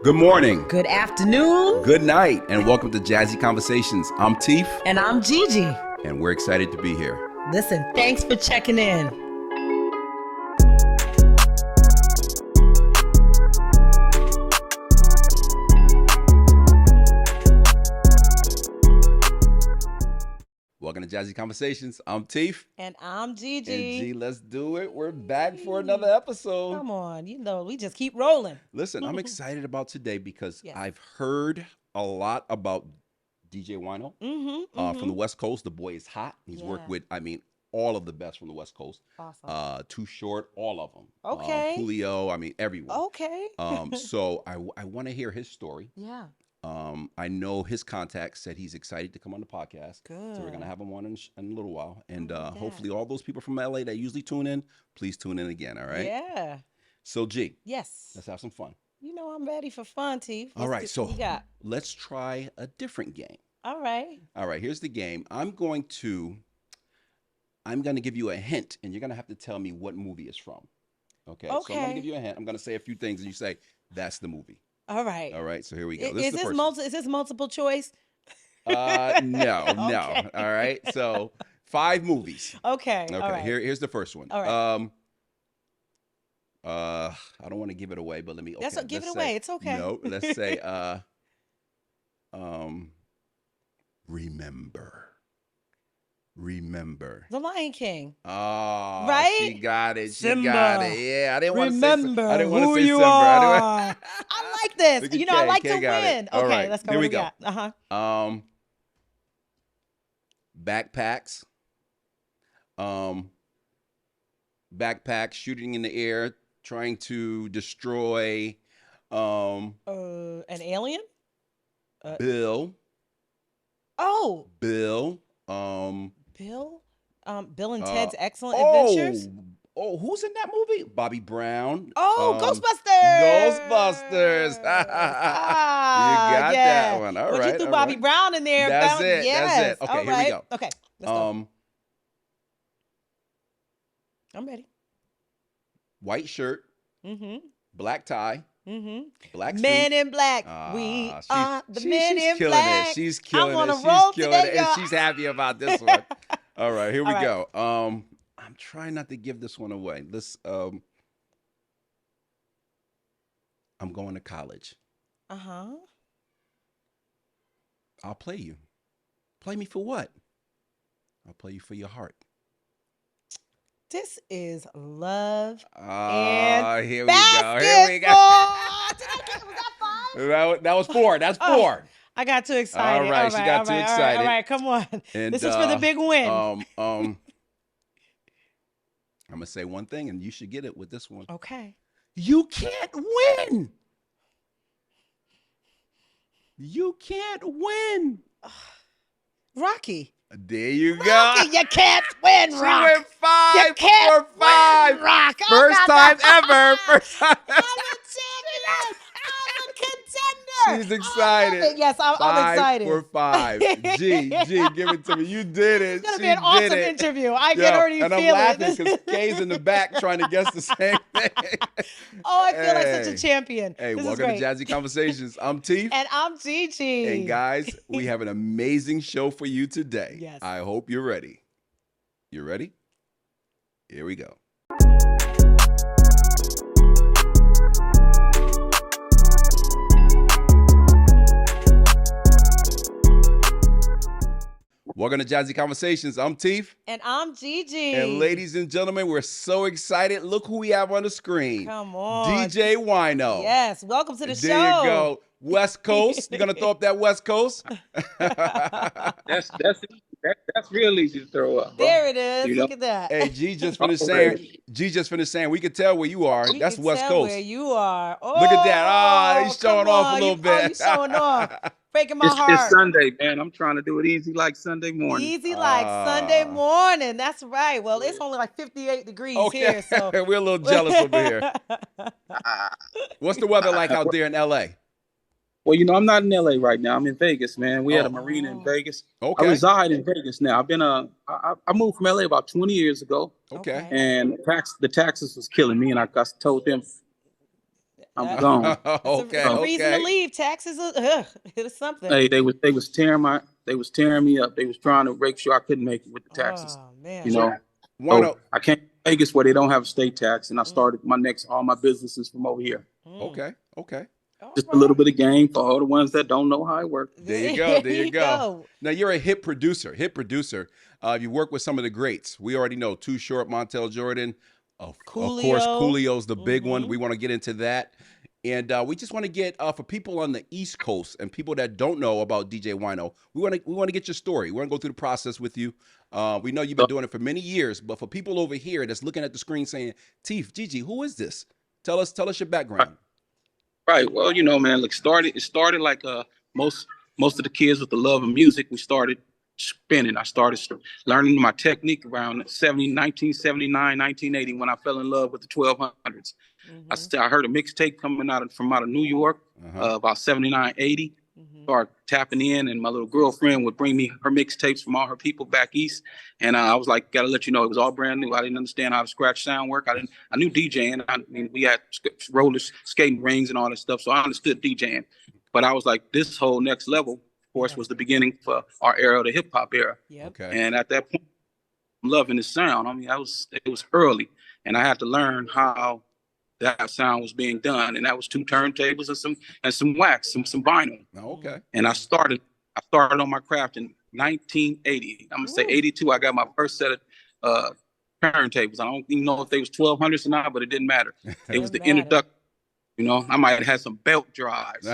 Good morning. Good afternoon. Good night. And welcome to Jazzy Conversations. I'm Teef. And I'm Gigi. And we're excited to be here. Listen, thanks for checking in. Welcome to Jazzy Conversations. I'm Teef. And I'm Gigi. And G, let's do it. We're back for another episode. Come on. You know, we just keep rolling. Listen, I'm excited about today because Yes. I've heard a lot about DJ Wino from the West Coast. The boy is hot. He's worked with, all of the best from the West Coast. Awesome. Too Short, all of them. Okay. Coolio, everyone. Okay. So I want to hear his story. Yeah. I know his contact said he's excited to come on the podcast. Good. So we're going to have him on in a little while. And Okay. hopefully all those people from LA that usually tune in, please tune in again, all right? Yeah. So, G, Yes. let's have some fun. You know I'm ready for fun, Teef. All right, so let's try a different game. All right. All right, here's the game. I'm going to give you a hint, and you're going to have to tell me what movie it's from. Okay? So I'm going to give you a hint. I'm going to say a few things, and you say, that's the movie. All right. All right, so here we go. Is this multiple choice? No. Okay. All right, so 5 movies. Okay. Okay, All right. here's the first one. All right. I don't want to give it away, but let me. Give let's it say- away. It's okay. No, let's say remember. The Lion King. Oh, Right? She got it. She Simba. got it. Yeah, I didn't want to Remember say. I didn't want to who say you Simba. are. I like this. Look at You know, I Kay. like Kay to got it. win. All Okay, right, let's go. here What we do go. got? Backpacks. Backpacks shooting in the air, trying to destroy. An alien? Bill. Oh, Bill. Bill? Bill and Ted's Excellent Adventures? Oh, who's in that movie? Bobby Brown. Oh, Ghostbusters! Ghostbusters. You got yeah. that one. All Would right. you threw all Bobby right. Brown in there? That's it. Yes. That's it. Okay, All here we right. go. Okay, let's go. I'm ready. White shirt, Mm-hmm. black tie, Mm-hmm. black suit. Men in Black. We are the Men in killing Black. it. She's killing I'm on it. a She's roll killing today, it. y'all. And she's happy about this one. All right, here we All right. go. I'm trying not to give this one away. I'm going to college. Uh-huh. I'll play you. Play me for what? I'll play you for your heart. This is Love and here Basketball. we go. Here we go. Did I get, was that 5? That was 4. That's 4. I got too excited. All right, she got too excited. All right, come on. And, This is for the big win. I'm gonna say one thing, and you should get it with this one. Okay. You can't win. You can't win. Rocky. There you go. Rocky, you can't win, She Rock. went 5 You can't for 5. win, Rock. I First got time that. ever. First time I'm a champion. I'm a contender. She's excited. I love it. Yes, I'm 5 excited. for 5. G, give it to me. You did it. It's going to She be an awesome did it. interview. I Yeah, can already and feel I'm laughing it. because Kay's in the back trying to guess the same thing. Oh, I feel like such Hey. a champion. Hey, This is welcome to great. Jazzy Conversations. I'm Teef. And I'm Gigi. And guys, we have an amazing show for you today. Yes. I hope you're ready. You ready? Here we go. Welcome to Jazzy Conversations. I'm Teef. And I'm Gigi. And ladies and gentlemen, we're so excited. Look who we have on the screen. Come on. DJ Wino. Yes, welcome to the show. There you go. West Coast. You're gonna throw up that West Coast. That's real easy to throw up, bro. There it is. You know? Look at that. Hey, G just finished saying. We could tell where you are. We That's can West tell Coast. where you are. Oh, Look at that. Oh, he's showing come off a on. little bit. He's showing off. Breaking my It's heart. Sunday, man. I'm trying to do it easy like Sunday morning. Easy like Sunday morning. That's right. Well, it's only like 58 degrees here, so We're a little jealous over here. What's the weather like out there in LA? Well, you know, I'm not in LA right now. I'm in Vegas, man. We had Oh. a marina in Vegas. Okay. I reside in Vegas now. I moved from LA about 20 years ago, Okay. and the taxes was killing me. And I told them, I'm gone. Okay, a reason to okay. leave. Taxes, it's something. Hey, they was tearing me up. They was trying to make sure I couldn't make it with the taxes. Oh man. You know, Wino, so I came to Vegas where they don't have a state tax, and I Mm, started all my businesses from over here. mm. okay, okay. All Just a little right. bit of game for all the ones that don't know how it works. There you go. There There you you go. go. Now you're a hit producer. Hit producer. You work with some of the greats. We already know Too Short, Montel Jordan. Of course, Coolio. Coolio's the big one. Mm-hmm. We want to get into that, and we just want to get for people on the East Coast and people that don't know about DJ Wino. We want to get your story. We want to go through the process with you. We know you've been So, doing it for many years, but for people over here that's looking at the screen saying, "Teef, Gigi, who is this?" Tell us your background. right. Well, man, look, it started like most of the kids with the love of music. We started spinning. I started learning my technique around 1979, 1980 when I fell in love with the 1200s. Mm-hmm. I heard a mixtape coming from out of New York about 79, 80. Mm-hmm. Start tapping in, and my little girlfriend would bring me her mixtapes from all her people back east, and I was like, "Gotta let you know, it was all brand new. I didn't understand how the scratch sound work. I knew DJing. I mean, we had roller skating rings and all that stuff, so I understood DJing. But I was like, this whole next level, of course, was the beginning for our era, the hip hop era. Yep. Okay. And at that point, I'm loving the sound. I mean, it was early, and I had to learn how that sound was being done, and that was 2 turntables and some wax, some vinyl. Oh, okay. And I started on my craft in 1980. I'm gonna say 82. I got my first set of turntables. I don't even know if they was 1200s or not, but it didn't matter. It was the introduction. I might have had some belt drives.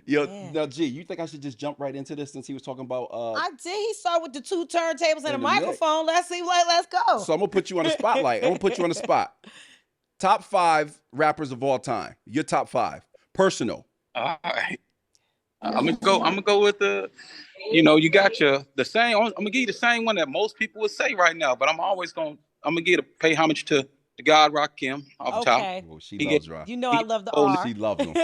Yo, Yeah. now, G, you think I should just jump right into this since he was talking about? I did. He started with the 2 turntables and a And the mix. microphone. Let's see. Let's go. So I'm gonna put you on the spotlight. I'm gonna put you on the spot. Top 5 rappers of all time. Your top 5. Personal. All right. I'm gonna go with you got the same. I'm gonna give you the same one that most people would say right now, but I'm gonna pay homage to God Rakim off the top. Oh, she loves rock. You know I love the R. She loves them.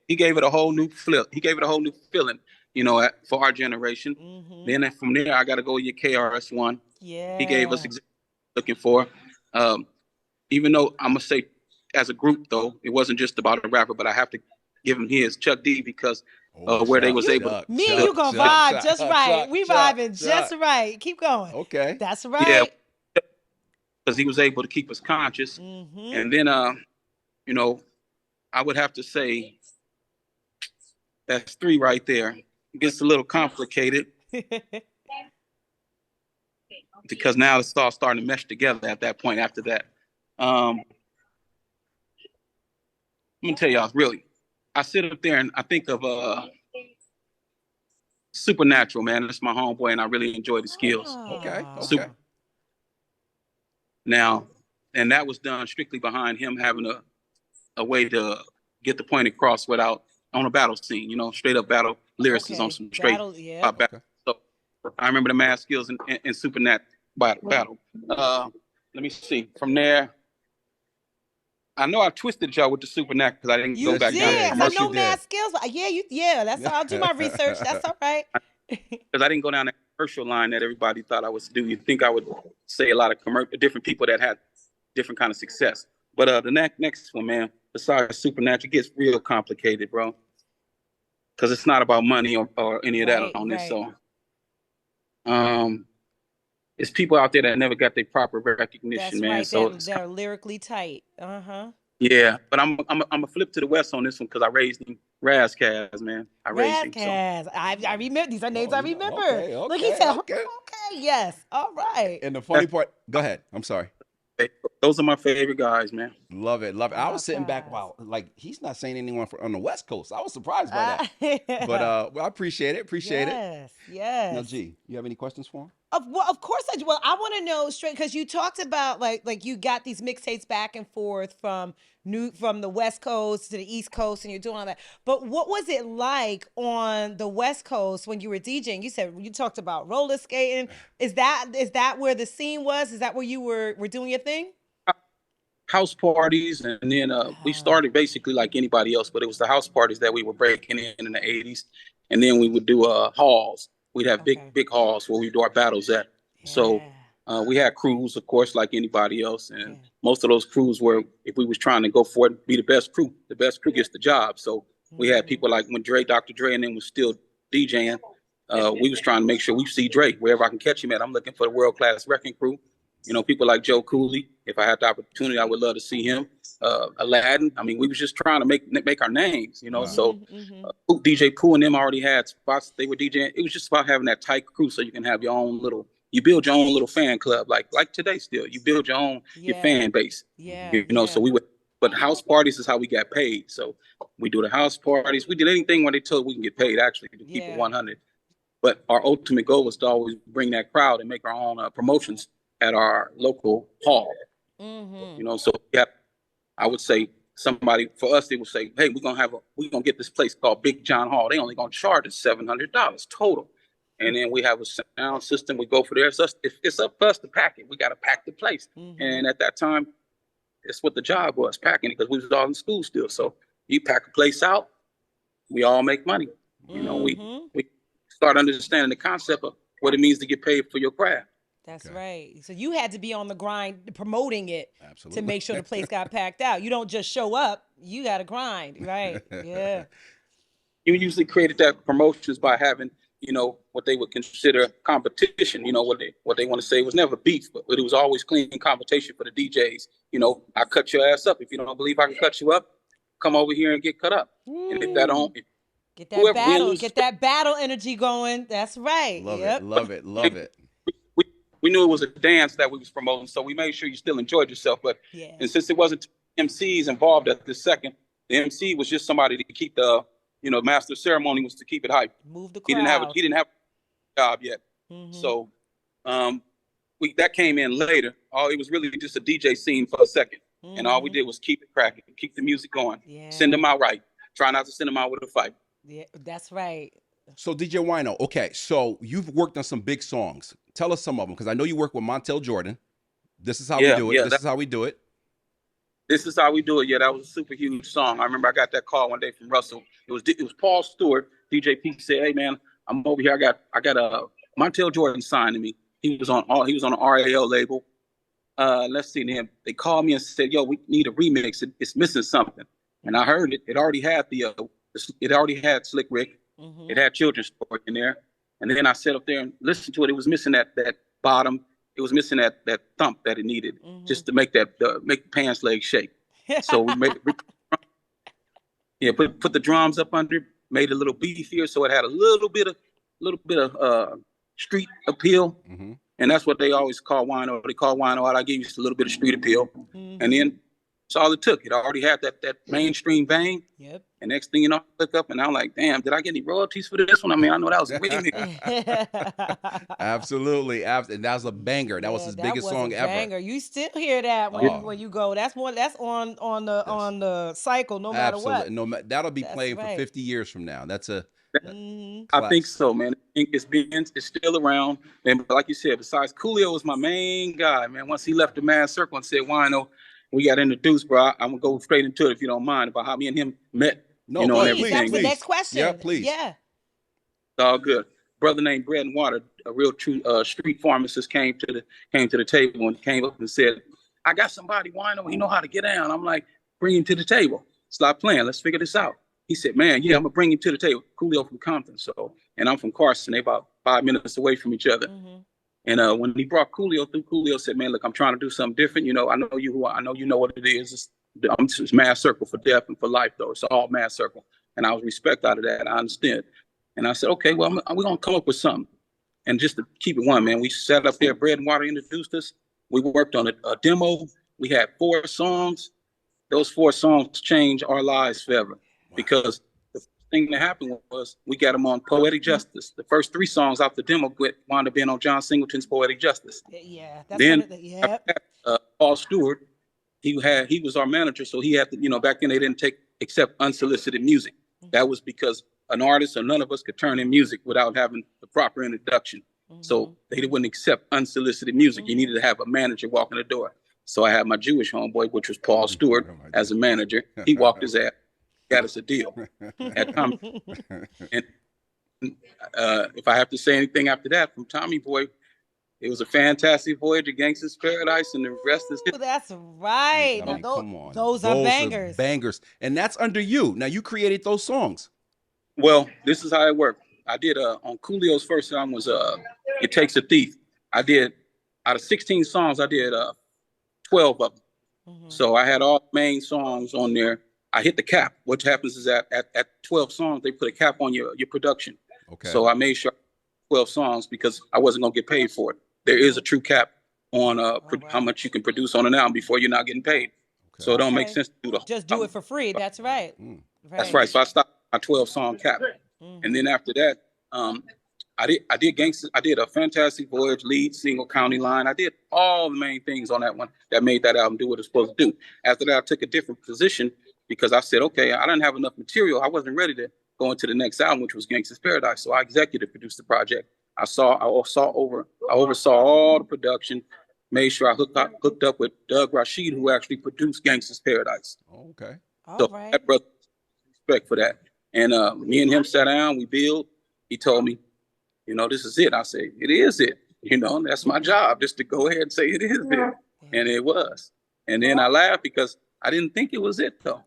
He gave it a whole new flip. He gave it a whole new feeling, for our generation. Mm-hmm. Then from there, I got to go with your KRS-One. Yeah. He gave us exactly what we were looking for. Even though I'm gonna say, as a group though, it wasn't just about a rapper, but I have to give him his Chuck D because where they was able to. Me and you gonna vibe just right. We vibing just right. Keep going. Okay. That's right. Yeah, because he was able to keep us conscious. Mm-hmm. And then, I would have to say that's 3 right there. It gets a little complicated because now it's all starting to mesh together at that point after that. I'm gonna tell y'all, really, I sit up there and I think of Supernatural, man. That's my homeboy, and I really enjoy the skills. Okay. Now, and that was done strictly behind him having a way to get the point across without on a battle scene, straight up battle lyrics on some straight battle. So I remember the mad skills in Supernatural battle. Let me see. From there, I know I twisted y'all with the Supernatural because I didn't go back down. I know mad skills. That's I'll do my research. That's all right. Because I didn't go down that commercial line that everybody thought I was do. You think I would say a lot of different people that had different kind of success. But the next one, man, besides Supernatural, it gets real complicated, bro. Because it's not about money or any of that on this song. It's people out there that never got their proper recognition, man. Right. So they're lyrically tight. Yeah, but I'm a flip to the West on this one because I raised him. Razzcazz, man. I raised him. Razzcazz. I remember. These are names I remember. Okay, Look, he said, okay, yes. All right. And the funny part, go ahead. I'm sorry. Those are my favorite guys, man. Love it. I was sitting back, wow, like he's not saying anyone on the West Coast. I was surprised by that. But I appreciate it. Yes. Now, G, you have any questions for him? Of course I do. Well, I want to know straight because you talked about like you got these mixtapes back and forth from the West Coast to the East Coast, and you're doing all that. But what was it like on the West Coast when you were DJing? You said you talked about roller skating. Is that where the scene was? Is that where you were doing your thing? House parties, and then we started basically like anybody else, but it was the house parties that we were breaking in the 80s, and then we would do halls. We'd have big halls where we do our battles at. Yeah. So We had crews, of course, like anybody else. And most of those crews were, if we was trying to go for it, be the best crew gets the job. So we had people like when Dr. Dre and then was still DJing, we was trying to make sure we see Dre wherever I can catch him at. I'm looking for the world-class wrecking crew. You know, people like Joe Cooley. If I had the opportunity, I would love to see him. Aladdin. I mean, we was just trying to make our names, you know. So DJ Pooh and them already had spots. They were DJing. It was just about having that tight crew so you can have your own little, you build your own little fan club. Like today still, you build your own, your fan base. You know, so we would, but house parties is how we got paid. So we do the house parties. We did anything when they told we can get paid, actually, to keep it 100. But our ultimate goal was to always bring that crowd and make our own promotions at our local hall. You know, so I would say somebody, for us, they would say, hey, we're gonna get this place called Big John Hall. They only gonna charge us $700 total. And then we have a sound system. We go for there. So it's up to us to pack it. We got to pack the place. And at that time, it's what the job was, packing it, because we was all in school still. So you pack a place out, we all make money. You know, we start understanding the concept of what it means to get paid for your craft. That's right. So you had to be on the grind promoting it to make sure the place got packed out. You don't just show up. You got to grind, right? Yeah. You usually created that promotions by having, you know, what they would consider competition. You know, what they want to say was never beef, but it was always clean competition for the DJs. You know, I cut your ass up. If you don't believe I can cut you up, come over here and get cut up. And if that don't, get that battle, wins, get that battle energy going. That's right. Love it. We knew it was a dance that we was promoting, so we made sure you still enjoyed yourself. But and since it wasn't MCs involved at this second, the MC was just somebody to keep the, you know, master ceremony was to keep it hype. Move the crowd. He didn't have a job yet. So that came in later. It was really just a DJ scene for a second. And all we did was keep it cracking, keep the music going, send them out right. Try not to send them out with a fight. Yeah, that's right. So DJ Wino, okay, so you've worked on some big songs. Tell us some of them, because I know you work with Montel Jordan. This is how we do it. This is how we do it. This is how we do it. Yeah, that was a super huge song. I remember I got that call one day from Russell. It was Paul Stewart. DJ P said, "Hey man, I'm over here. I got a Montel Jordan signed to me. He was on an RAL label. Let's see him. They called me and said, yo, we need a remix. It's missing something." And I heard it. It already had Slick Rick. It had Children's Story in there. And then I sat up there and listened to it. It was missing that bottom. It was missing that thump that it needed just to make make the pants leg shake. So we made put the drums up under it, made it a little beefier, so it had a little bit of street appeal. And that's what they always call Wino. They call Wino out. I gave you just a little bit of street appeal. And then that's all it took. It already had that mainstream bang. And next thing you know, I look up and I'm like, damn, did I get any royalties for this one? I mean, I know that was a remix. Absolutely. And that was a banger. That was his biggest song ever. Banger. You still hear that when you go. That's on the cycle, no matter what. That'll be playing for 50 years from now. That's a I think so, man. I think it's still around. And like you said, besides Coolio was my main guy, man. Once he left the Mad Circle and said, Wino, we got introduced, bro. I'm gonna go straight into it if you don't mind, about how me and him met. No, please. That was the next question. Yeah, please. Yeah. It's all good. Brother named Bread and Water, a real true street pharmacist, came to the table and came up and said, I got somebody, Wino, he know how to get down. I'm like, bring him to the table. Stop playing. Let's figure this out. He said, man, yeah, I'm gonna bring him to the table. Coolio from Compton, and I'm from Carson. They about 5 minutes away from each other. And when he brought Coolio through, Coolio said, man, look, I'm trying to do something different. You know, I know you know what it is. It's Mad Circle for death and for life, though. It's all Mad Circle. And I was respect out of that. I understand. And I said, okay, well, we're going to come up with something. And just to keep it one, man, we sat up there, Bread and Water introduced us. We worked on a demo. We had 4 songs. Those 4 songs changed our lives forever. Wow. Because thing that happened was we got him on Poetic Justice. The first 3 songs off the demo wound up being on John Singleton's Poetic Justice. Yeah. Then Paul Stewart, he was our manager, so he had to, you know, back then they didn't accept unsolicited music. That was because an artist or none of us could turn in music without having the proper introduction. So they wouldn't accept unsolicited music. You needed to have a manager walking the door. So I had my Jewish homeboy, which was Paul Stewart, as a manager. He walked his ass. Got us a deal at Tommy. And if I have to say anything after that, from Tommy Boy, It was a fantastic voyage of Gangsta's Paradise, and the rest is history. That's right. I Now, mean, come on. Those are bangers. Bangers. And that's under you. Now, you created those songs. Well, this is how it worked. I did on Coolio's first album was It Takes a Thief. I did, out of 16 songs, I did 12 of them. So I had all the main songs on there. I hit the cap. What happens is at 12 songs, they put a cap on your production. Okay. So I made sure 12 songs because I wasn't going to get paid for it. There is a true cap on how much you can produce on an album before you're not getting paid. Okay. So it don't make sense to do the just do it for free. That's right. That's right. So I stopped my 12 song cap. And then after that, I did Gangsta. I did A Fantastic Voyage, lead single, County Line. I did all the main things on that one that made that album do what it's supposed to do. After that, I took a different position because I said, okay, I didn't have enough material. I wasn't ready to go into the next album, which was Gangsta's Paradise. So I executive produced the project. I oversaw all the production, made sure I hooked up with Doug Rashid, who actually produced Gangsta's Paradise. Okay. So that brother, respect for that. And me and him sat down, we built. He told me, this is it. I said, it is it. That's my job, just to go ahead and say it is it. And it was. And then I laughed because I didn't think it was it, though.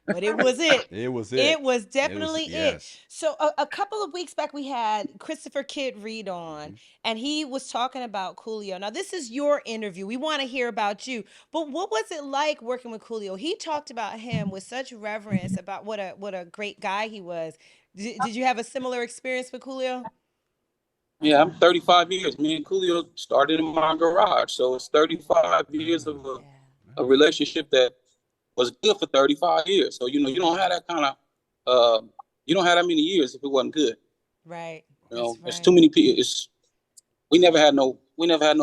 But it was it. It was it. It was definitely it. Yes. So a couple of weeks back, we had Christopher Kidd Reed on, and he was talking about Coolio. Now, this is your interview. We want to hear about you. But what was it like working with Coolio? He talked about him with such reverence about what a great guy he was. Did you have a similar experience with Coolio? Yeah, I'm 35 years. Me and Coolio started in my garage. So it's 35 years of a relationship that was good for 35 years. So, you don't have that kind of, you don't have that many years if it wasn't good. Right. There's too many people. We never had no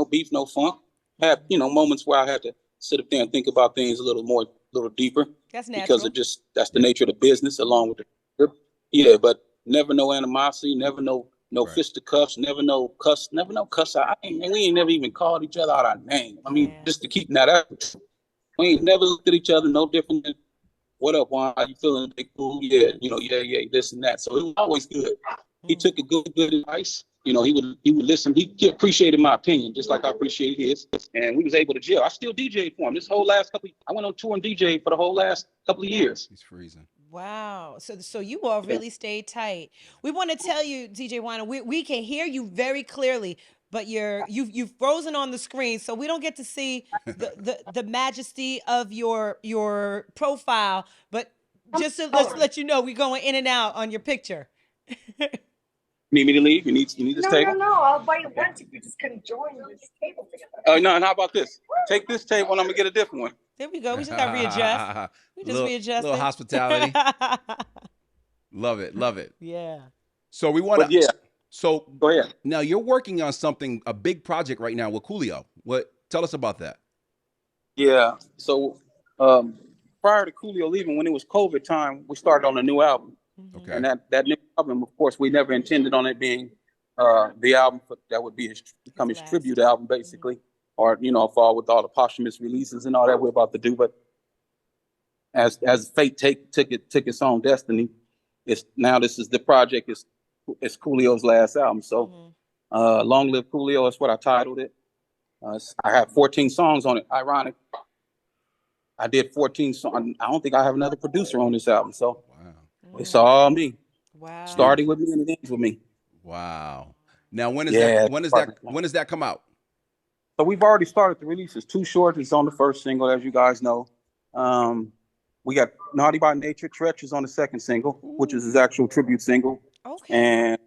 beef, no funk. Had, moments where I had to sit up there and think about things a little deeper. That's natural. Because that's the nature of the business along with the, but never no animosity, never no fisticuffs, never no cuss out. We ain't never even called each other out our name. I mean, just to keep that out. We ain't never looked at each other no different than, what up, Juan? How you feeling? They cool? Yeah, yeah, this and that. So it was always good. He took a good advice. He would listen. He appreciated my opinion, just like I appreciated his. And we was able to gel. I still DJed for him. This whole last I went on tour and DJed for the whole last couple of years. He's freezing. Wow. So you all really stayed tight. We want to tell you, DJ Wino, we can hear you very clearly, but you've frozen on the screen, so we don't get to see the majesty of your profile. But just to let you know, we're going in and out on your picture. Need me to leave? You need this table? No. I'll buy you lunch if you just can join this table together. Oh no, and how about this? Take this table and I'm gonna get a different one. There we go. We just gotta readjust. We just readjust. Little hospitality. Love it. Yeah. So we want to. So go ahead. Now you're working on a big project right now with Coolio. Tell us about that. Yeah. So prior to Coolio leaving, when it was COVID time, we started on a new album. Okay. And that new album, of course, we never intended on it being the album that would become his tribute album, basically, or fall with all the posthumous releases and all that we're about to do. But as fate took its own destiny, this is the project. It's Coolio's last album. So, Long Live Coolio is what I titled it. I have 14 songs on it. Ironic. I did 14 songs. I don't think I have another producer on this album. So. Wow. It's all me. Wow. Starting with me and it ends with me. Wow. Now when does that come out? So we've already started the releases. Too Short is on the first single, as you guys know. We got Naughty by Nature. Tretch is on the second single, which is his actual tribute single. Okay. And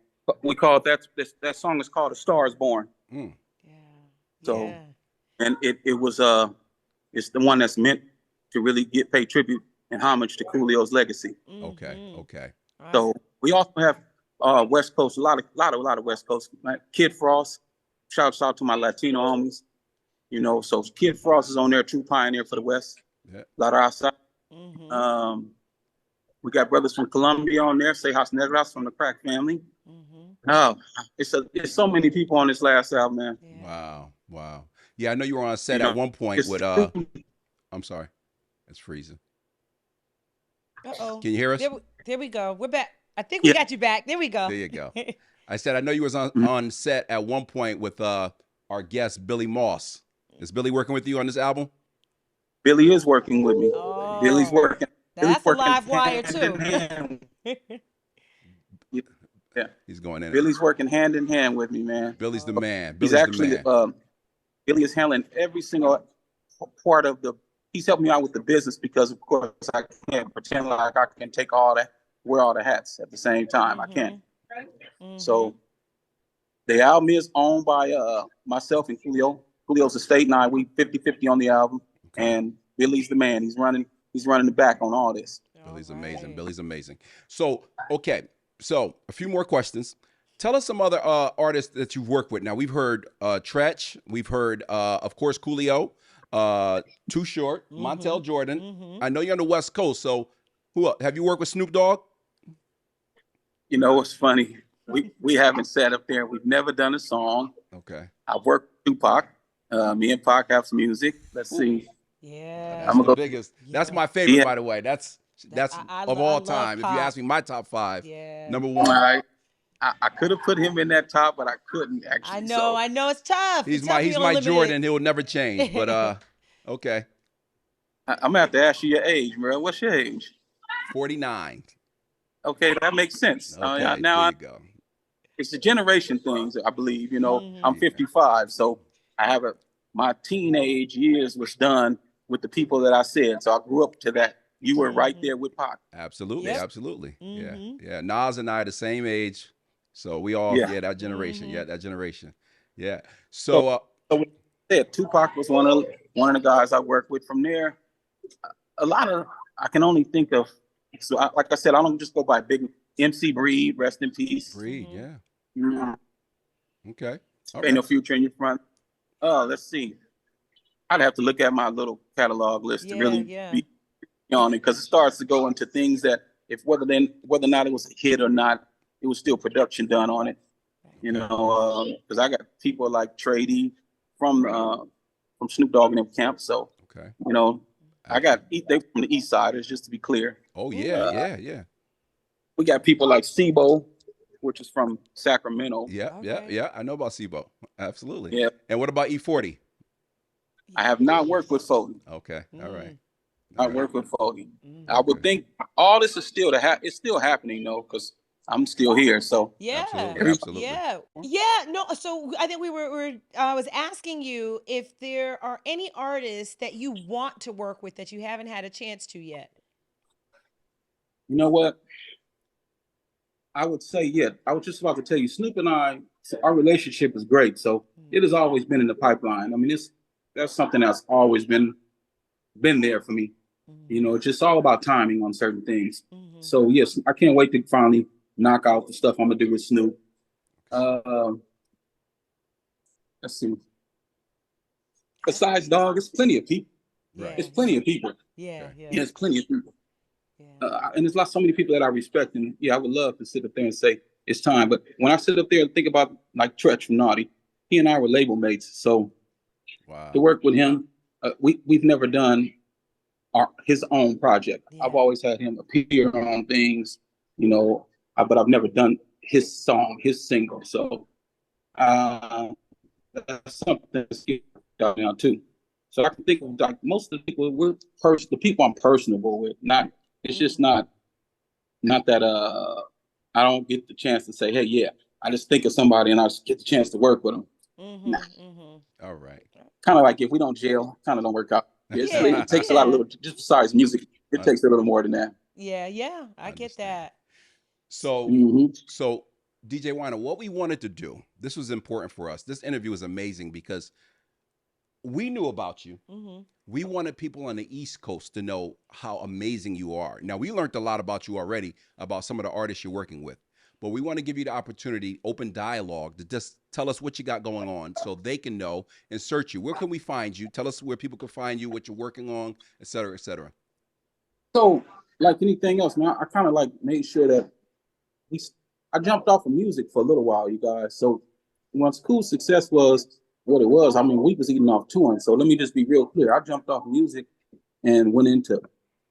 we call it that song is called A Star Is Born. Yeah. So and it was it's the one that's meant to really pay tribute and homage to Coolio's legacy. Okay. So we also have West Coast, a lot of West Coast. Like Kid Frost, shouts out to my Latino homies. So Kid Frost is on there, true pioneer for the West. Yeah. A lot of outside. We got brothers from Colombia on there, Sejas Negras from the Crack family. Oh, it's so many people on this last album, man. Yeah. Wow. Yeah, I know you were on a set at one point with I'm sorry, it's freezing. Uh-oh. Can you hear us? There we go. We're back. I think we got you back. There we go. There you go. I said I know you was on set at one point with our guest Billy Moss. Is Billy working with you on this album? Billy is working with me. Oh, Billy's working. That's a live wire too. Yeah, he's going in. Billy's working hand in hand with me, man. Billy's the man. He's actually Billy is handling every single part of the. He's helping me out with the business because, of course, I can't pretend like I can take all that, wear all the hats at the same time. I can't. So the album is owned by myself and Coolio. Coolio's estate and I. We 50-50 on the album, and Billy's the man. He's running the back on all this. Billy's amazing. Billy's amazing. So okay, so a few more questions. Tell us some other artists that you've worked with. Now we've heard Tretch. We've heard, of course, Coolio. Too Short, Montel Jordan. I know you're on the West Coast, so who else? Have you worked with Snoop Dogg? You know, it's funny. We haven't sat up there. We've never done a song. Okay. I've worked with Tupac. Me and Pac have some music. Let's see. Yeah. That's the biggest. That's my favorite, by the way. That's of all time. If you ask me my top 5, number 1. I could have put him in that top, but I couldn't actually. I know it's tough. He's my Jordan. He'll never change. But okay. I'm gonna have to ask you your age, bro. What's your age? 49. Okay, that makes sense. Okay, now there you go. It's the generation things, I believe. You know, I'm 55, so I have my teenage years was done with the people that I said. So I grew up to that. You were right there with Pac. Absolutely, absolutely. Yeah. Nas and I are the same age. So we all, that generation. Yeah, that generation. Yeah. So Tupac was one of the guys I worked with. From there, a lot of, I can only think of, so like I said, I don't just go by big MC Breed, rest in peace. Breed, yeah. Okay. Ain't no future in your front. Let's see. I'd have to look at my little catalog list to really be on it, because it starts to go into things that whether or not it was a hit or not, it was still production done on it. You know, because I got people like Trady from Snoop Dogg and them camp. So you know, I got they from the East Siders, just to be clear. Oh yeah. We got people like Sebo, which is from Sacramento. Yeah. I know about Sebo. Absolutely. Yeah. And what about E40? I have not worked with 40. Okay. All right. I work with 40. I would think all this is still it's still happening though, because I'm still here. So absolutely. Yeah. No. So I think I was asking you if there are any artists that you want to work with that you haven't had a chance to yet. You know what? I would say, I was just about to tell you, Snoop and I, our relationship is great. So it has always been in the pipeline. I mean, that's something that's always been there for me. You know, it's just all about timing on certain things. So yes, I can't wait to finally knock out the stuff I'm gonna do with Snoop. Let's see. Besides Dog, it's plenty of people. Right. It's plenty of people. Yeah. It's plenty of people. And there's so many people that I respect, and I would love to sit up there and say it's time. But when I sit up there and think about like Tretch from Naughty, he and I were label mates. So to work with him, we've never done his own project. I've always had him appear on things, you know, but I've never done his song, his single. So that's something that's out now too. So I can think of like most of the people the people I'm personable with. It's just not that I don't get the chance to say, hey, I just think of somebody and I just get the chance to work with them. All right. Kind of like if we don't gel, kind of don't work out. It takes a lot of just besides music, it takes a little more than that. Yeah, I get that. So so DJ Wino, what we wanted to do, this was important for us. This interview was amazing because we knew about you. We wanted people on the East Coast to know how amazing you are. Now, we learned a lot about you already, about some of the artists you're working with. But we want to give you the opportunity, open dialogue, to just tell us what you got going on so they can know and search you. Where can we find you? Tell us where people can find you, what you're working on, et cetera, et cetera. So, like anything else, man, I kind of like made sure that I jumped off of music for a little while, you guys. So once Cool Success was what it was, I mean, we was eating off touring. So let me just be real clear. I jumped off music and went into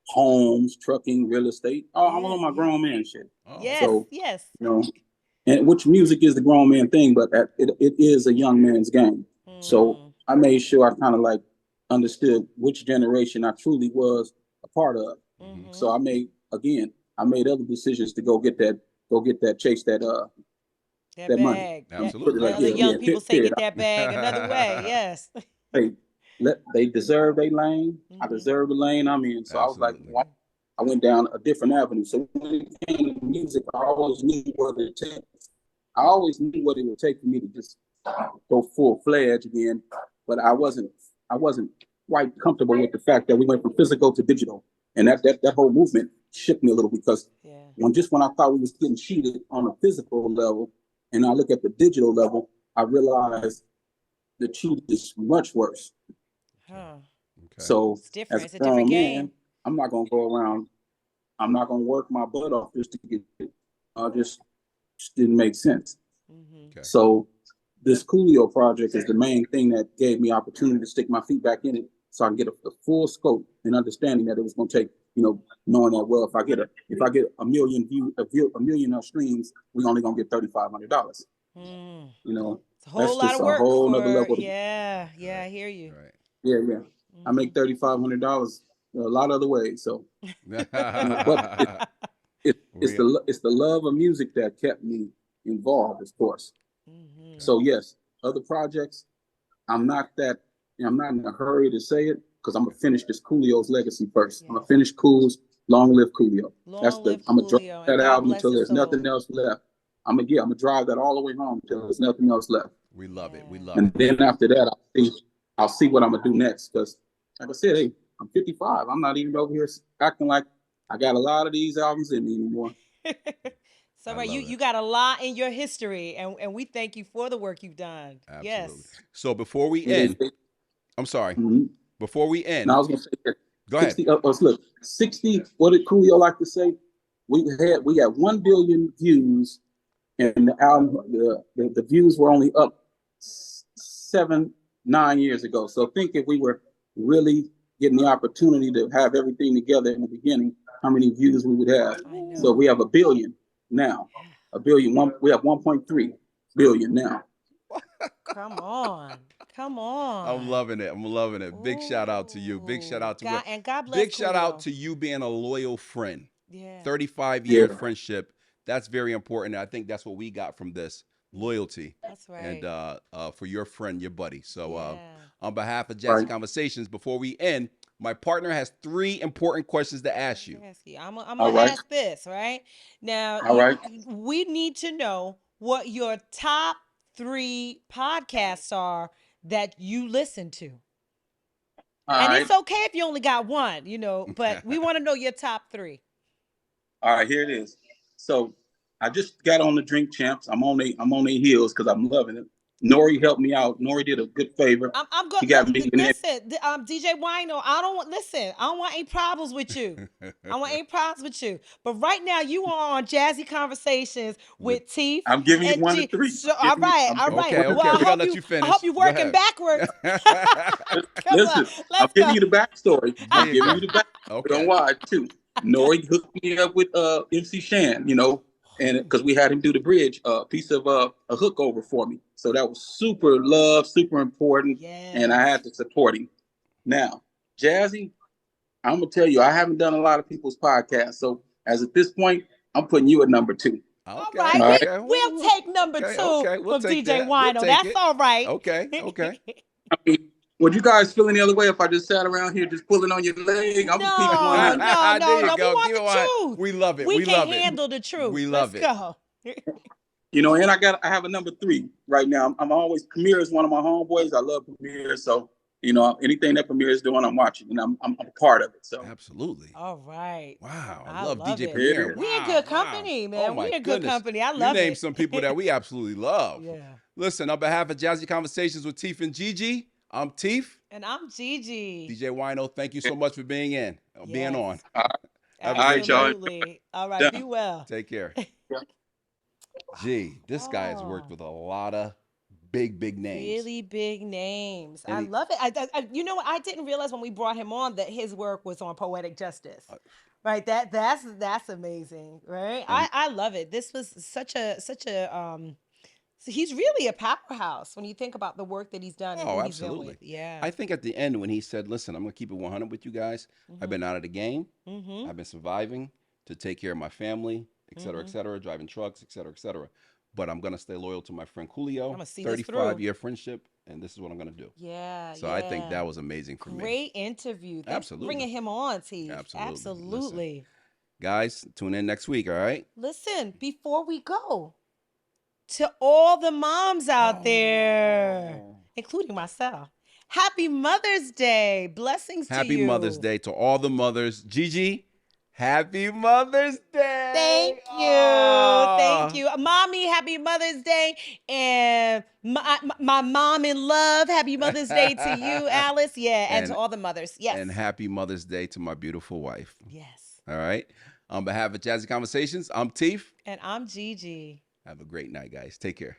homes, trucking, real estate. I'm on my grown man shit. Yes, so, yes. You know, and which music is the grown man thing, but it is a young man's game. So I made sure I kind of like understood which generation I truly was a part of. So I made other decisions to go get that, chase that that money. bag. Absolutely. Like other young people say, get that bag another way. Yes. Hey, they deserve their lane. I deserve the lane I'm in. So Absolutely. I was like, I went down a different avenue. So when it came to music, I always knew what it took. I always knew what it would take for me to just go full fledged again. But I wasn't quite comfortable with the fact that we went from physical to digital, and that whole movement shook me a little, because when I thought we was getting cheated on a physical level, and I look at the digital level, I realized the cheat is much worse. Okay. So it's different. As it's a different game. Man, I'm not gonna go around. I'm not gonna work my butt off just to get it. Just didn't make sense. Okay. So this Coolio project is the main thing that gave me opportunity to stick my feet back in it, so I can get a full scope and understanding that it was going to take, knowing that, well, if I get a million a million streams, we only gonna get $3,500. It's a whole lot of work. Another level. Yeah, I hear you. Right. Yeah. I make $3,500 a lot of other ways. So, but it's the love of music that kept me involved, of course. So yes, other projects, I'm not in a hurry to say it, because I'm gonna finish this Coolio's legacy first. I'm gonna finish Cool's Long Live Coolio. I'm gonna drive that album until there's nothing else left. I'm gonna drive that all the way home until there's nothing else left. We love it. And then after that, I'll see what I'm gonna do next. Because like I said, hey, I'm 55. I'm not even over here acting like I got a lot of these albums in me anymore. So right, you got a lot in your history, and we thank you for the work you've done. Absolutely. Yes. So before we end, I'm sorry. Before we end, no, I was gonna say that. Go 60, ahead. Look, 60. What did Coolio like to say? We had 1 billion views, and the album, the views were only up 7-9 years ago. So think if we were really getting the opportunity to have everything together in the beginning, how many views we would have. So we have 1 billion now. 1 billion. We have 1.3 billion now. Come on. I'm loving it. Big shout out to you. Big shout out to God, and God bless. Big shout out to you being a loyal friend. Yeah. 35-year friendship. That's very important. I think that's what we got from this. Loyalty. That's right. And for your friend, your buddy. So on behalf of Jazzy Conversations, before we end, my partner has 3 important questions to ask you. I'm gonna ask this, right? Now, we need to know what your top 3 podcasts are that you listen to. It's okay if you only got one, but we want to know your top 3. All right, here it is. So I just got on the Drink Champs. I'm on their heels because I'm loving it. Nori helped me out. Nori did a good favor. I'm going. She got me. Listen, DJ Wino. I don't want any problems with you. But right now, you are on Jazzy Conversations with Teef. I'm giving you 1 to 3. So, all right. Okay. Well, we gotta let you finish. I hope you're working backwards. Listen, I'm giving you the backstory. I'm giving you the backstory. Okay. Don't why too. Nori hooked me up with MC Shan, and because we had him do the bridge, piece of a hook over for me. So that was super important. Yes. And I had to support him. Now, Jazzy, I'm gonna tell you, I haven't done a lot of people's podcasts. So as at this point, I'm putting you at number 2. All right. We'll take number 2 We'll from take DJ that. Wino. That's all right. Okay. I mean, would you guys feel any other way if I just sat around here just pulling on your leg? I'm gonna keep going. No. There you We go. want the truth. We love it. We can handle the truth. We love it. Let's go. And I have a number 3 right now. I'm always, Premier is one of my homeboys. I love Premier, so anything that Premier is doing, I'm watching, and I'm a part of it. So absolutely. All right. Wow, I love DJ it. Premier. We in good company, man. We in good company. I love it. You named some people that we absolutely love. Yeah. Listen, on behalf of Jazzy Conversations with Teef and Gigi, I'm Teef. And I'm Gigi. DJ Wino, thank you so much for being on. All right, y'all. All right, be well. Take care. Gee, this guy has worked with a lot of big names. Really big names. I love it. I you know what? I didn't realize when we brought him on that his work was on Poetic Justice. Right. That's amazing. Right. I love it. This was such a so he's really a powerhouse when you think about the work that he's done. And who Absolutely. He's been with. Yeah. I think at the end when he said, "Listen, I'm gonna keep it 100 with you guys. I've been out of the game. I've been surviving to take care of my family, et cetera, driving trucks, et cetera. But I'm gonna stay loyal to my friend Coolio. I'm gonna see 35-year friendship, and this is what I'm gonna do." Yeah. So I think that was amazing for me. Great interview. Thanks for bringing him on, T. Absolutely. Listen, guys, tune in next week. All right. Listen, before we go, to all the moms out there, including myself, Happy Mother's Day. Blessings to you. Happy Mother's Day to all the mothers. Gigi, Happy Mother's Day. Thank you. Thank you. Mommy, Happy Mother's Day. And my mom in love, Happy Mother's Day to you, Alice. Yeah, and to all the mothers. Yes. And Happy Mother's Day to my beautiful wife. Yes. All right. On behalf of Jazzy Conversations, I'm Teef. And I'm Gigi. Have a great night, guys. Take care.